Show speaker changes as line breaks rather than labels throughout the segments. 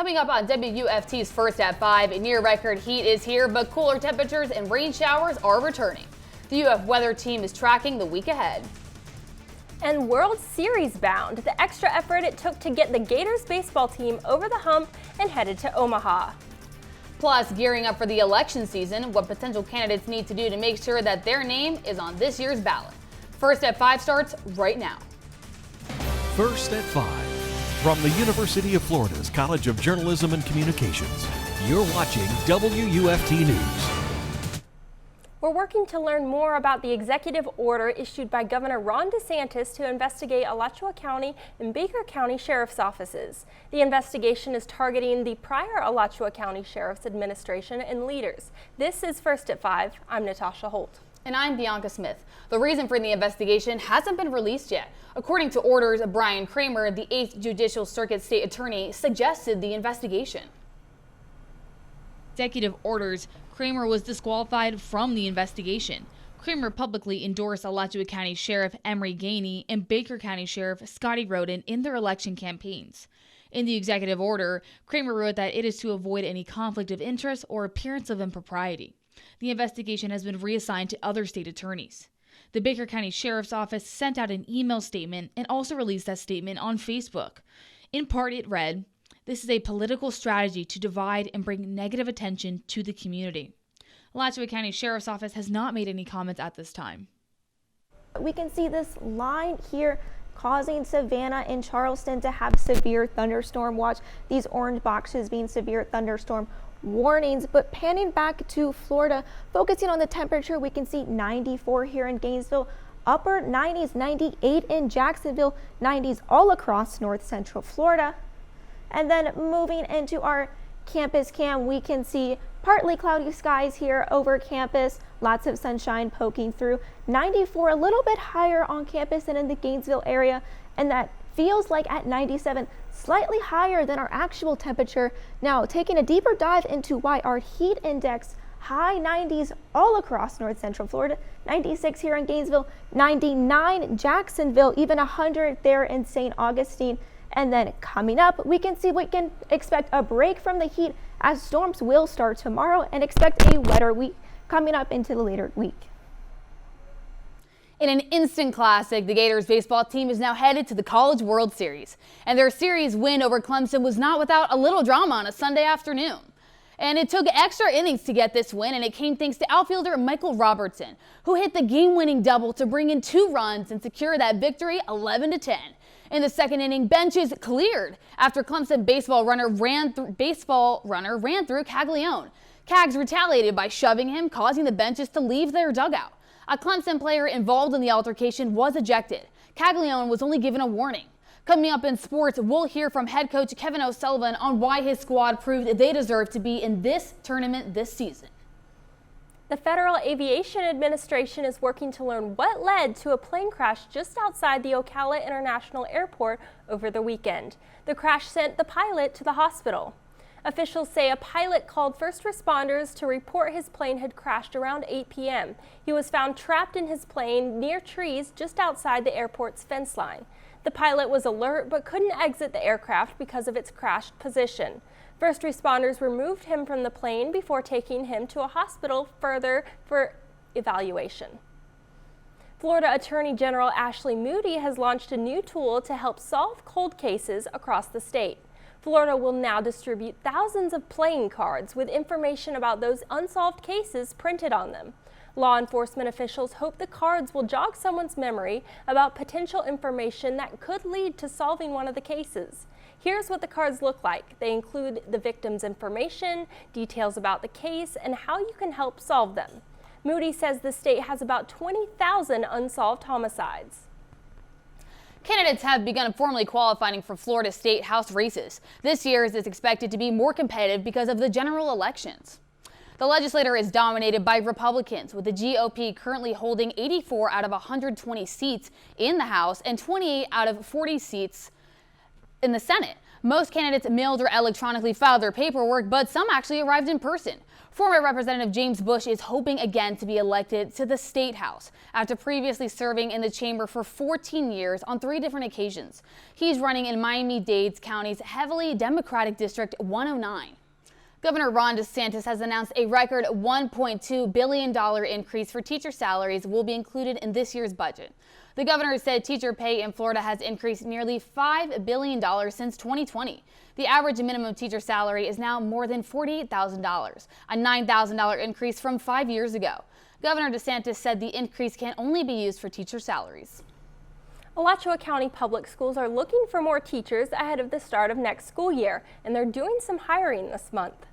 Coming up on WUFT's First at 5, near record heat is here, but cooler temperatures and rain showers are returning. The UF weather team is tracking the week ahead.
And World Series bound, the extra effort it took to get the Gators baseball team over the hump and headed to Omaha.
Plus, gearing up for the election season, what potential candidates need to do to make sure that their name is on this year's ballot. First at 5 starts right now.
First at 5. From the University of Florida's College of Journalism and Communications, you're watching WUFT News.
We're working to learn more about the executive order issued by Governor Ron DeSantis to investigate Alachua County and Baker County Sheriff's offices. The investigation is targeting the prior Alachua County Sheriff's administration and leaders. This is First at 5. I'm Natasha Holt.
And I'm Bianca Smith. The reason for the investigation hasn't been released yet. According to orders, Brian Kramer, the 8th Judicial Circuit State Attorney, suggested the investigation. Executive orders, Kramer was disqualified from the investigation. Kramer publicly endorsed Alachua County Sheriff Emery Gainey and Baker County Sheriff Scotty Roden in their election campaigns. In the executive order, Kramer wrote that it is to avoid any conflict of interest or appearance of impropriety. The investigation has been reassigned to other state attorneys. The Baker County Sheriff's Office sent out an email statement and also released that statement on Facebook. In part, it read, "This is a political strategy to divide and bring negative attention to the community." Alachua County Sheriff's Office has not made any comments at this time.
We can see this line here causing Savannah and Charleston to have severe thunderstorm watch. These orange boxes being severe thunderstorm warnings. But panning back to Florida, focusing on the temperature, we can see 94 here in Gainesville, upper 90s, 98 in Jacksonville, 90s all across north central Florida. And then moving into our campus cam, we can see partly cloudy skies here over campus, lots of sunshine poking through. 94, a little bit higher on campus and in the Gainesville area, and that feels like at 97, slightly higher than our actual temperature. Now, taking a deeper dive into why our heat index, high 90s all across north central Florida, 96 here in Gainesville, 99 Jacksonville, even 100 there in St. Augustine. And then coming up, we can see we can expect a break from the heat as storms will start tomorrow and expect a wetter week coming up into the later week.
In an instant classic, the Gators baseball team is now headed to the College World Series. And their series win over Clemson was not without a little drama on a Sunday afternoon. And it took extra innings to get this win, and it came thanks to outfielder Michael Robertson, who hit the game-winning double to bring in 2 runs and secure that victory 11-10. In the second inning, benches cleared after Clemson baseball runner ran through Caglione. Cags retaliated by shoving him, causing the benches to leave their dugout. A Clemson player involved in the altercation was ejected. Caglione was only given a warning. Coming up in sports, we'll hear from head coach Kevin O'Sullivan on why his squad proved they deserve to be in this tournament this season.
The Federal Aviation Administration is working to learn what led to a plane crash just outside the Ocala International Airport over the weekend. The crash sent the pilot to the hospital. Officials say a pilot called first responders to report his plane had crashed around 8 p.m. He was found trapped in his plane near trees just outside the airport's fence line. The pilot was alert but couldn't exit the aircraft because of its crashed position. First responders removed him from the plane before taking him to a hospital further for evaluation. Florida Attorney General Ashley Moody has launched a new tool to help solve cold cases across the state. Florida will now distribute thousands of playing cards with information about those unsolved cases printed on them. Law enforcement officials hope the cards will jog someone's memory about potential information that could lead to solving one of the cases. Here's what the cards look like. They include the victim's information, details about the case, and how you can help solve them. Moody says the state has about 20,000 unsolved homicides.
Candidates have begun formally qualifying for Florida State House races. This year's is expected to be more competitive because of the general elections. The legislature is dominated by Republicans, with the GOP currently holding 84 out of 120 seats in the House and 28 out of 40 seats in the Senate. Most candidates mailed or electronically filed their paperwork, but some actually arrived in person. Former Representative James Bush is hoping again to be elected to the State House after previously serving in the chamber for 14 years on 3 different occasions. He's running in Miami-Dade County's heavily Democratic District 109. Governor Ron DeSantis has announced a record $1.2 billion increase for teacher salaries will be included in this year's budget. The governor said teacher pay in Florida has increased nearly $5 billion since 2020. The average minimum teacher salary is now more than $48,000, a $9,000 increase from 5 years ago. Governor DeSantis said the increase can only be used for teacher salaries.
Alachua County Public Schools are looking for more teachers ahead of the start of next school year, and they're doing some hiring this month.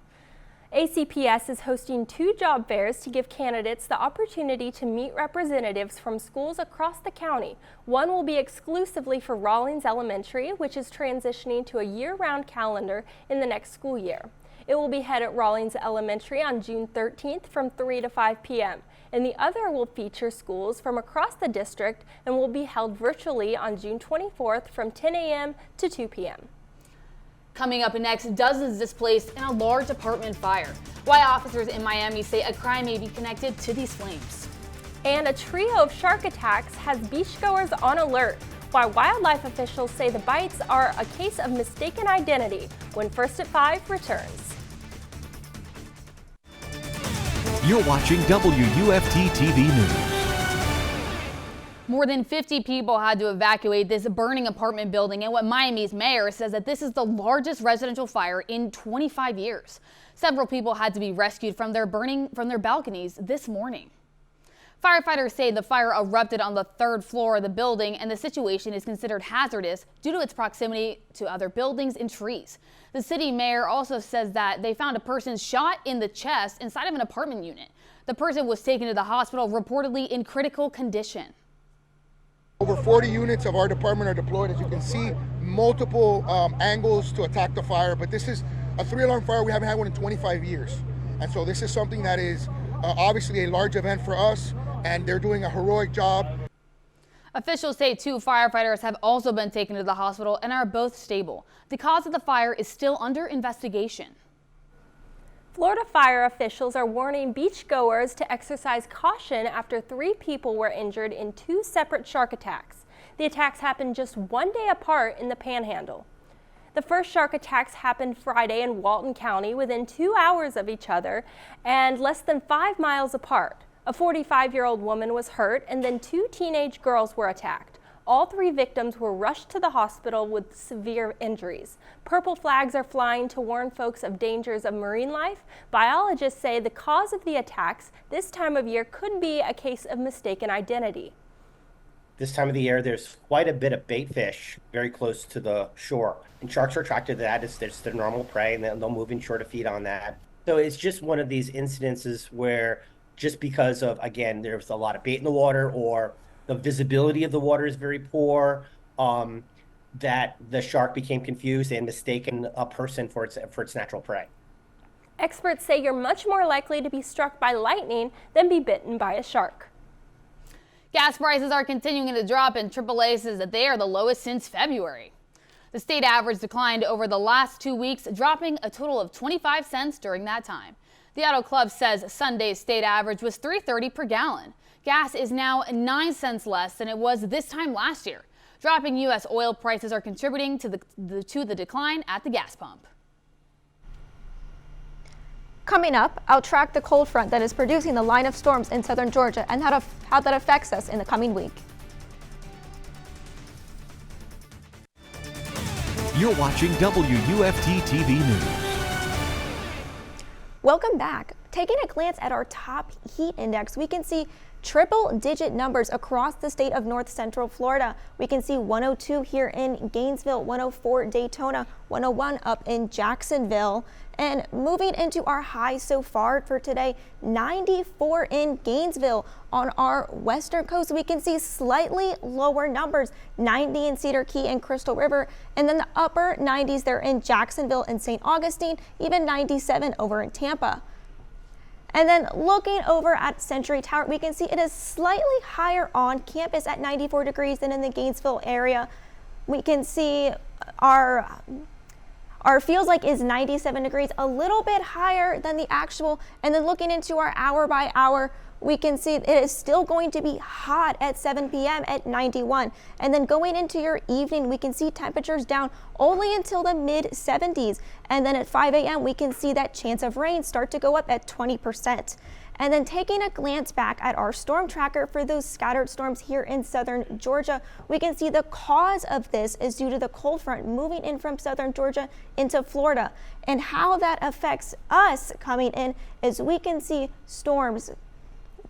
ACPS is hosting 2 job fairs to give candidates the opportunity to meet representatives from schools across the county. One will be exclusively for Rawlins Elementary, which is transitioning to a year-round calendar in the next school year. It will be held at Rawlins Elementary on June 13th from 3 to 5 p.m. and the other will feature schools from across the district and will be held virtually on June 24th from 10 a.m. to 2 p.m.
Coming up next, dozens displaced in a large apartment fire. Why officers in Miami say a crime may be connected to these flames.
And a trio of shark attacks has beachgoers on alert. Why wildlife officials say the bites are a case of mistaken identity. When First at 5 returns.
You're watching WUFT-TV News.
More than 50 people had to evacuate this burning apartment building, and what Miami's mayor says that this is the largest residential fire in 25 years. Several people had to be rescued from their balconies this morning. Firefighters say the fire erupted on the 3rd floor of the building, and the situation is considered hazardous due to its proximity to other buildings and trees. The city mayor also says that they found a person shot in the chest inside of an apartment unit. The person was taken to the hospital, reportedly in critical condition.
Over 40 units of our department are deployed. As you can see, multiple angles to attack the fire, but this is a 3-alarm fire. We haven't had one in 25 years. And so this is something that is obviously a large event for us, and they're doing a heroic job.
Officials say 2 firefighters have also been taken to the hospital and are both stable. The cause of the fire is still under investigation.
Florida fire officials are warning beachgoers to exercise caution after 3 people were injured in 2 separate shark attacks. The attacks happened just 1 day apart in the Panhandle. The first shark attacks happened Friday in Walton County within 2 hours of each other and less than 5 miles apart. A 45-year-old woman was hurt, and then 2 teenage girls were attacked. All 3 victims were rushed to the hospital with severe injuries. Purple flags are flying to warn folks of dangers of marine life. Biologists say the cause of the attacks this time of year could be a case of mistaken identity.
This time of the year, there's quite a bit of bait fish very close to the shore. And sharks are attracted to that. It's their normal prey, and they'll move inshore to feed on that. So it's just one of these incidences where just because of, again, there's a lot of bait in the water, or the visibility of the water is very poor, that the shark became confused and mistaken a person for its natural prey.
Experts say you're much more likely to be struck by lightning than be bitten by a shark.
Gas prices are continuing to drop, and AAA says that they are the lowest since February. The state average declined over the last 2 weeks, dropping a total of 25 cents during that time. The Auto Club says Sunday's state average was $3.30 per gallon. Gas is now 9 cents less than it was this time last year. Dropping U.S. oil prices are contributing to the decline at the gas pump.
Coming up, I'll track the cold front that is producing the line of storms in southern Georgia and how that affects us in the coming week.
You're watching WUFT-TV News.
Welcome back. Taking a glance at our top heat index, we can see triple-digit numbers across the state of north central Florida. We can see 102 here in Gainesville, 104 Daytona, 101 up in Jacksonville. And moving into our high so far for today, 94 in Gainesville. On our western coast, we can see slightly lower numbers, 90 in Cedar Key and Crystal River, and then the upper 90s there in Jacksonville and St. Augustine, even 97 over in Tampa. And then looking over at Century Tower, we can see it is slightly higher on campus at 94 degrees than in the Gainesville area. We can see our feels like is 97 degrees, a little bit higher than the actual. And then looking into our hour by hour, we can see it is still going to be hot at 7 p.m. at 91. And then going into your evening, we can see temperatures down only until the mid 70s. And then at 5 a.m., we can see that chance of rain start to go up at 20%. And then taking a glance back at our storm tracker for those scattered storms here in southern Georgia, we can see the cause of this is due to the cold front moving in from southern Georgia into Florida. And how that affects us coming in is we can see storms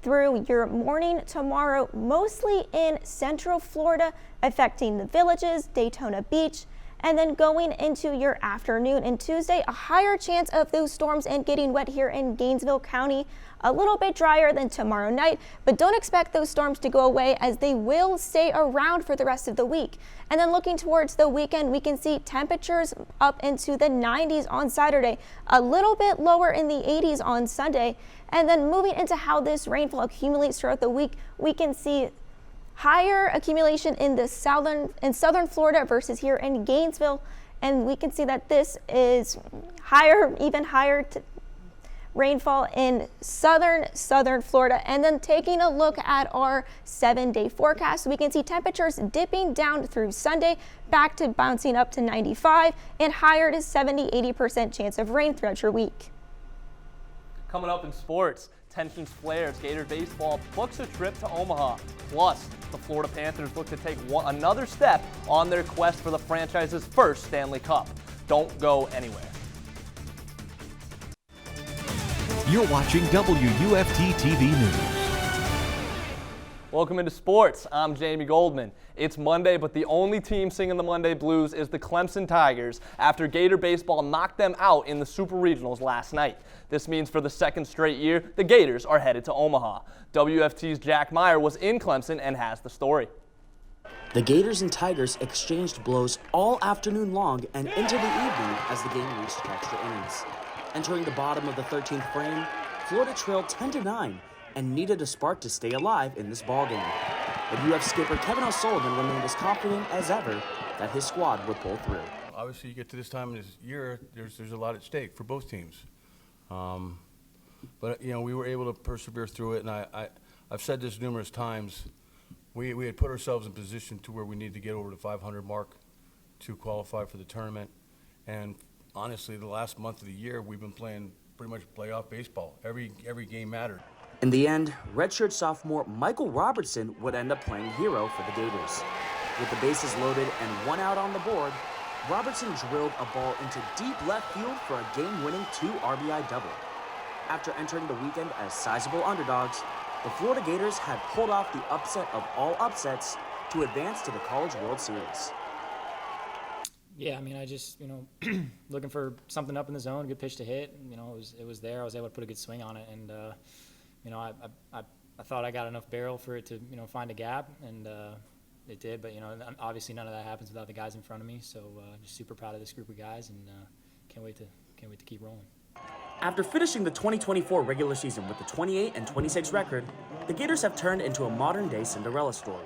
through your morning tomorrow, mostly in central Florida, affecting the Villages, Daytona Beach, and then going into your afternoon and Tuesday, a higher chance of those storms and getting wet here in Gainesville County. A little bit drier than tomorrow night, but don't expect those storms to go away as they will stay around for the rest of the week. And then looking towards the weekend, we can see temperatures up into the 90s on Saturday, a little bit lower in the 80s on Sunday. And then moving into how this rainfall accumulates throughout the week, we can see higher accumulation in the southern Florida versus here in Gainesville. And we can see that this is higher, even higher rainfall in southern Florida. And then taking a look at our 7-day forecast, we can see temperatures dipping down through Sunday, back to bouncing up to 95 and higher to 70-80% chance of rain throughout your week.
Coming up in sports, tensions flare as Gator baseball books a trip to Omaha. Plus, the Florida Panthers look to take another step on their quest for the franchise's first Stanley Cup. Don't go anywhere.
You're watching WUFT-TV News.
Welcome into sports. I'm Jamie Goldman. It's Monday, but the only team singing the Monday blues is the Clemson Tigers after Gator baseball knocked them out in the Super Regionals last night. This means for the second straight year, the Gators are headed to Omaha. WFT's Jack Meyer was in Clemson and has the story.
The Gators and Tigers exchanged blows all afternoon long and into the evening as the game reached extra innings. Entering the bottom of the 13th frame, Florida trailed 10-9 and needed a spark to stay alive in this ballgame. But UF skipper Kevin O'Sullivan remained as confident as ever that his squad would pull through.
Obviously, you get to this time of this year, there's a lot at stake for both teams. But you know, we were able to persevere through it, and I've said this numerous times. We had put ourselves in position to where we needed to get over the 500 mark to qualify for the tournament, and honestly, the last month of the year, we've been playing pretty much playoff baseball. Every game mattered.
In the end, redshirt sophomore Michael Robertson would end up playing hero for the Gators. With the bases loaded and one out on the board, Robertson drilled a ball into deep left field for a game-winning 2 RBI double. After entering the weekend as sizable underdogs, the Florida Gators had pulled off the upset of all upsets to advance to the College World Series.
Yeah, I mean, I just, looking for something up in the zone, good pitch to hit. It was there. I was able to put a good swing on it, and I thought I got enough barrel for it to find a gap, and it did. But obviously none of that happens without the guys in front of me. So just super proud of this group of guys, and can't wait to keep rolling.
After finishing the 2024 regular season with a 28-26 record, the Gators have turned into a modern-day Cinderella story.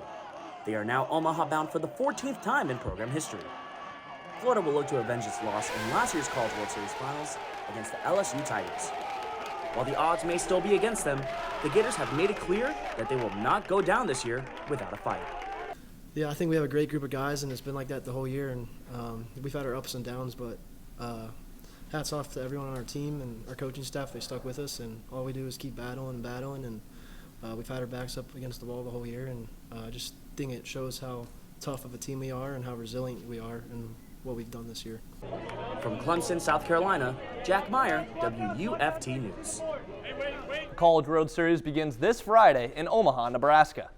They are now Omaha-bound for the 14th time in program history. Florida will look to avenge its loss in last year's College World Series finals against the LSU Tigers. While the odds may still be against them, the Gators have made it clear that they will not go down this year without a fight.
Yeah, I think we have a great group of guys, and it's been like that the whole year, and we've had our ups and downs, but hats off to everyone on our team and our coaching staff. They stuck with us, and all we do is keep battling, and we've had our backs up against the wall the whole year, and I just think it shows how tough of a team we are and how resilient we are and what we've done this year.
From Clemson, South Carolina, Jack Meyer, WUFT News.
The College World Series begins this Friday in Omaha, Nebraska.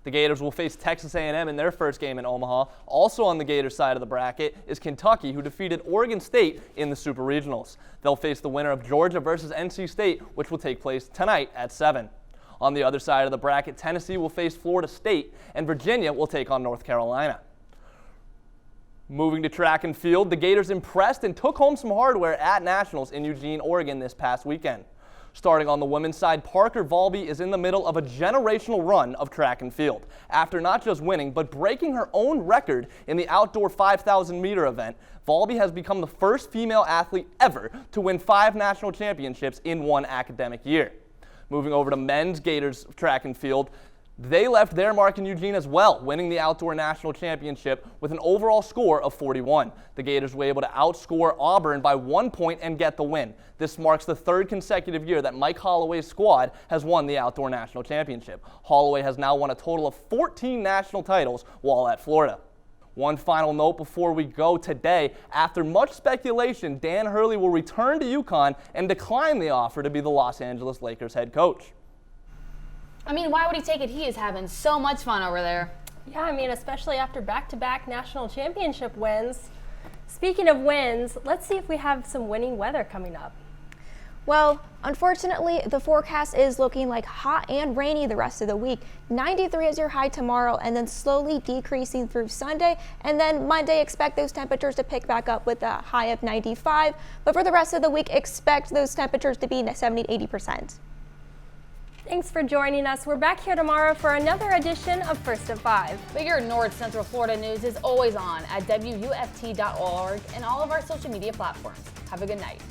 The Gators will face Texas A&M in their first game in Omaha. Also on the Gators side of the bracket is Kentucky, who defeated Oregon State in the Super Regionals. They'll face the winner of Georgia versus NC State, which will take place tonight at 7. On the other side of the bracket, Tennessee will face Florida State, and Virginia will take on North Carolina. Moving to track and field, the Gators impressed and took home some hardware at Nationals in Eugene, Oregon this past weekend. Starting on the women's side, Parker Valby is in the middle of a generational run of track and field. After not just winning, but breaking her own record in the outdoor 5,000-meter event, Valby has become the first female athlete ever to win 5 national championships in one academic year. Moving over to men's Gators track and field, they left their mark in Eugene as well, winning the outdoor national championship with an overall score of 41. The Gators were able to outscore Auburn by 1 point and get the win. This marks the 3rd consecutive year that Mike Holloway's squad has won the outdoor national championship. Holloway has now won a total of 14 national titles while at Florida. One final note before we go today. After much speculation, Dan Hurley will return to UConn and decline the offer to be the Los Angeles Lakers head coach.
I mean, why would he take it? He is having so much fun over there.
Yeah, I mean, especially after back-to-back national championship wins. Speaking of wins, let's see if we have some winning weather coming up.
Well, unfortunately, the forecast is looking like hot and rainy the rest of the week. 93 is your high tomorrow, and then slowly decreasing through Sunday. And then Monday, expect those temperatures to pick back up with a high of 95. But for the rest of the week, expect those temperatures to be 70 to 80%.
Thanks for joining us. We're back here tomorrow for another edition of First at 5.
But your North Central Florida news is always on at WUFT.org and all of our social media platforms. Have a good night.